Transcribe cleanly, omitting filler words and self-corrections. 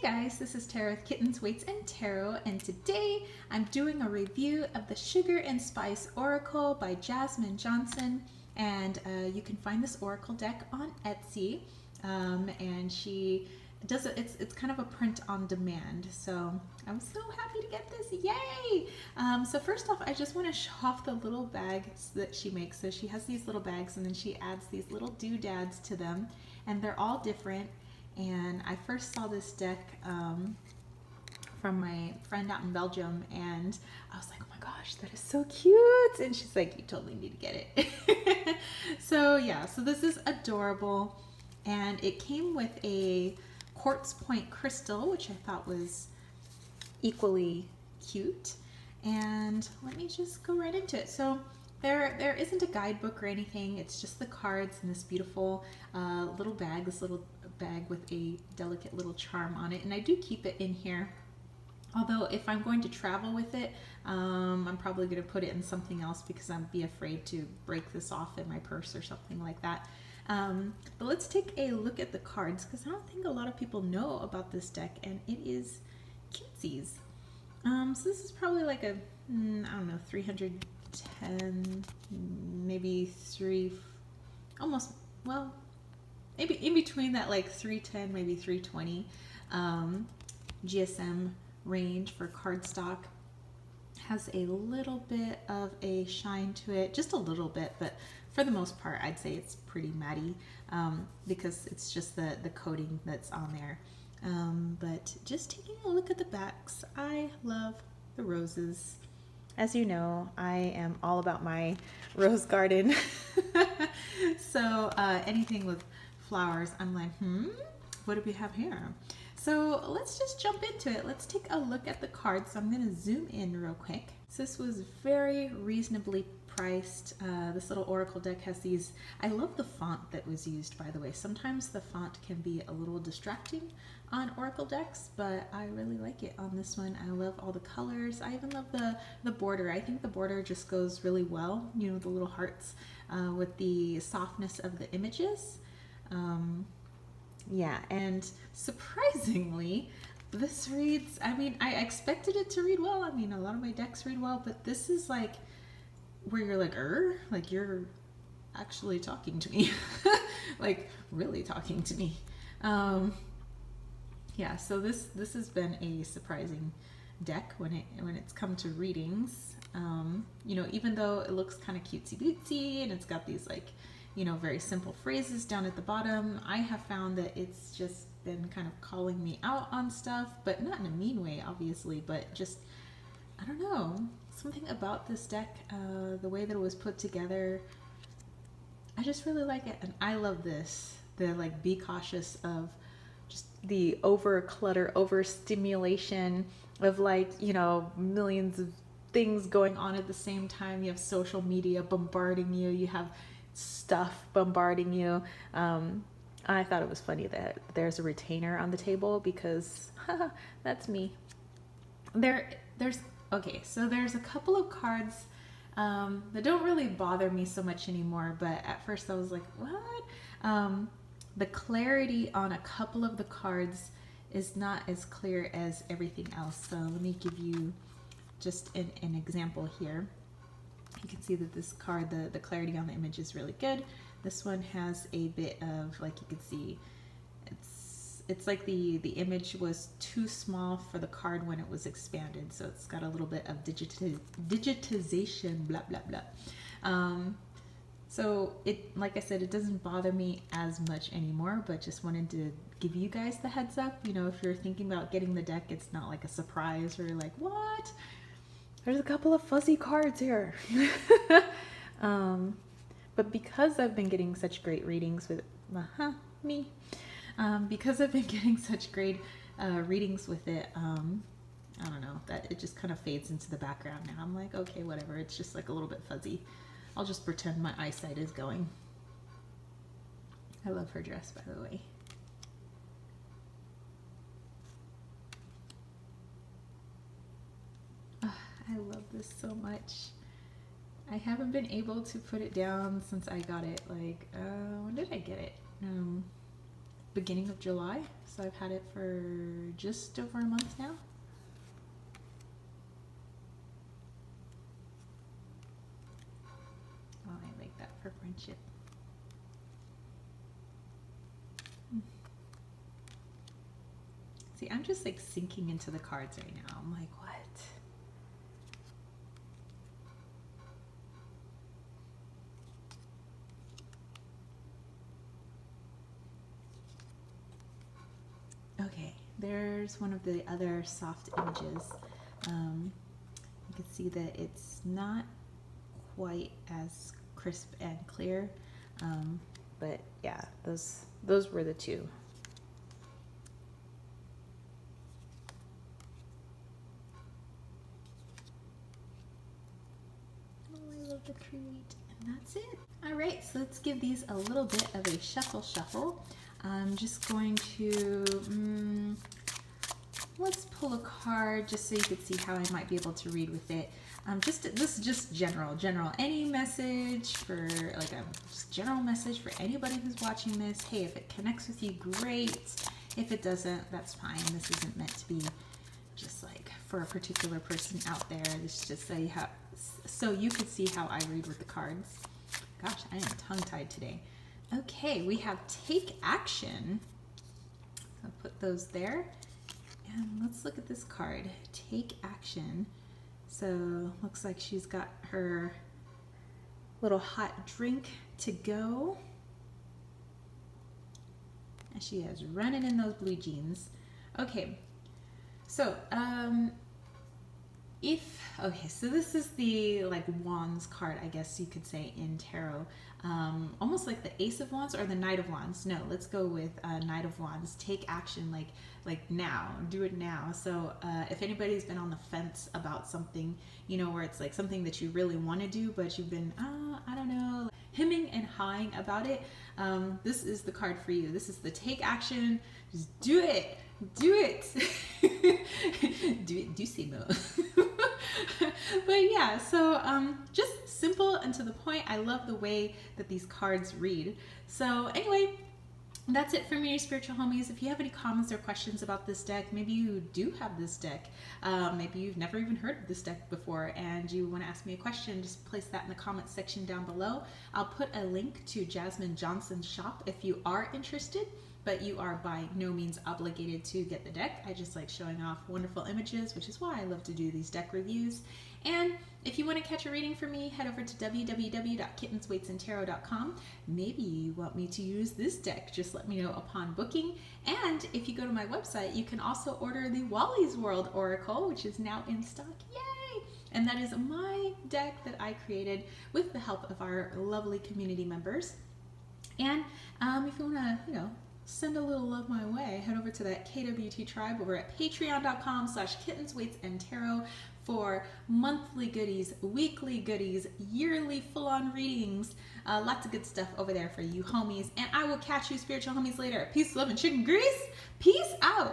Guys, this is Tarot with Kittens, Weights, and Tarot, and today I'm doing a review of the Sugar and Spice Oracle by Jasmine Johnson, and you can find this Oracle deck on Etsy, and she does it, it's kind of a print on demand, so I'm so happy to get this, yay! So first off, I just want to show off the little bags that she makes. So she has these little bags and then she adds these little doodads to them, and they're all different. And I first saw this deck from my friend out in Belgium, and I was like, oh my gosh, that is so cute. And she's like, you totally need to get it. So yeah, so this is adorable. And it came with a quartz point crystal, which I thought was equally cute. And let me just go right into it. So there isn't a guidebook or anything. It's just the cards and this beautiful little bag, this little bag with a delicate little charm on it. And I do keep it in here. Although if I'm going to travel with it, I'm probably going to put it in something else because I'd be afraid to break this off in my purse or something like that. But let's take a look at the cards because I don't think a lot of people know about this deck, and it is cutesies. So this is probably like a, I don't know, 310, maybe almost, well, maybe in between that, like 310, maybe 320 GSM range for cardstock. Has a little bit of a shine to it, just a little bit, but for the most part I'd say it's pretty matte because it's just the coating that's on there. But just taking a look at the backs, I love the roses. As you know, I am all about my rose garden. So anything with flowers, I'm like, what do we have here? So let's just jump into it. Let's take a look at the cards. So I'm going to zoom in real quick. So this was very reasonably priced. This little oracle deck has these, I love the font that was used, by the way. Sometimes the font can be a little distracting on oracle decks, but I really like it on this one. I love all the colors. I even love the border. I think the border just goes really well, you know, the little hearts with the softness of the images. Yeah, and surprisingly, this reads, I mean, I expected it to read well. I mean, a lot of my decks read well, but this is like where you're like you're actually talking to me, like really talking to me. Yeah, so this has been a surprising deck when it's come to readings. You know, even though it looks kind of cutesy bootsy and it's got these like, you know, very simple phrases down at the bottom, I have found that it's just been kind of calling me out on stuff, but not in a mean way, obviously, but just, I don't know, something about this deck, the way that it was put together, I just really like it. And I love this, the like, be cautious of just the over clutter, over stimulation of like, you know, millions of things going on at the same time. You have social media bombarding you, you have stuff bombarding you. I thought it was funny that there's a retainer on the table because that's me. Okay, so there's a couple of cards that don't really bother me so much anymore, but at first I was like, what? The clarity on a couple of the cards is not as clear as everything else. So let me give you just an example here. You can see that this card, the clarity on the image is really good. This one has a bit of, like, you can see, it's like the image was too small for the card when it was expanded. So it's got a little bit of digitization, blah, blah, blah. So it, like I said, it doesn't bother me as much anymore, but just wanted to give you guys the heads up. You know, if you're thinking about getting the deck, it's not like a surprise or like, what? There's a couple of fuzzy cards here. But because I've been getting such great readings with me, because I've been getting such great readings with it, I don't know, that it just kind of fades into the background now. I'm like, okay, whatever. It's just like a little bit fuzzy. I'll just pretend my eyesight is going. I love her dress, by the way. I love this so much. I haven't been able to put it down since I got it. Like, when did I get it? beginning of July. So I've had it for just over a month now. Oh, I like that for friendship. See, I'm just like sinking into the cards right now. I'm like, what? Okay, there's one of the other soft images. You can see that it's not quite as crisp and clear, but yeah, those were the two. Oh, I love the create, and that's it. All right, so let's give these a little bit of a shuffle. I'm just going to, let's pull a card just so you can see how I might be able to read with it. This is just general. Any message for, like a just general message for anybody who's watching this. Hey, if it connects with you, great. If it doesn't, that's fine. This isn't meant to be just like for a particular person out there. It's just so you could see how I read with the cards. Gosh, I am tongue-tied today. Okay, we have take action. So I'll put those there. And let's look at this card, take action. So looks like she's got her little hot drink to go. And she is running in those blue jeans. Okay, so so this is the like wands card, I guess you could say, in tarot. Almost like the Ace of Wands or the Knight of Wands. No, let's go with Knight of Wands. Take action, like now, do it now. So if anybody's been on the fence about something, you know, where it's like something that you really want to do, but you've been, I don't know, hemming and hawing about it, this is the card for you. This is the take action. Just do it. Do it. Do say no. But yeah, so just simple and to the point. I love the way that these cards read. So anyway, that's it for me, spiritual homies. If you have any comments or questions about this deck, maybe you do have this deck, maybe you've never even heard of this deck before and you want to ask me a question, just place that in the comment section down below. I'll put a link to Jasmine Johnson's shop if you are interested, but you are by no means obligated to get the deck. I just like showing off wonderful images, which is why I love to do these deck reviews. And if you want to catch a reading from me, head over to www.kittenswaitsandtarot.com. Maybe you want me to use this deck, just let me know upon booking. And if you go to my website, you can also order the Wally's World Oracle, which is now in stock. Yay! And that is my deck that I created with the help of our lovely community members. And if you want to, send a little love my way, head over to that KWT tribe over at patreon.com/kittenswaitsandtarot for monthly goodies, weekly goodies, yearly full-on readings, lots of good stuff over there for you homies. And I will catch you spiritual homies later. Peace, love, and chicken grease. Peace out.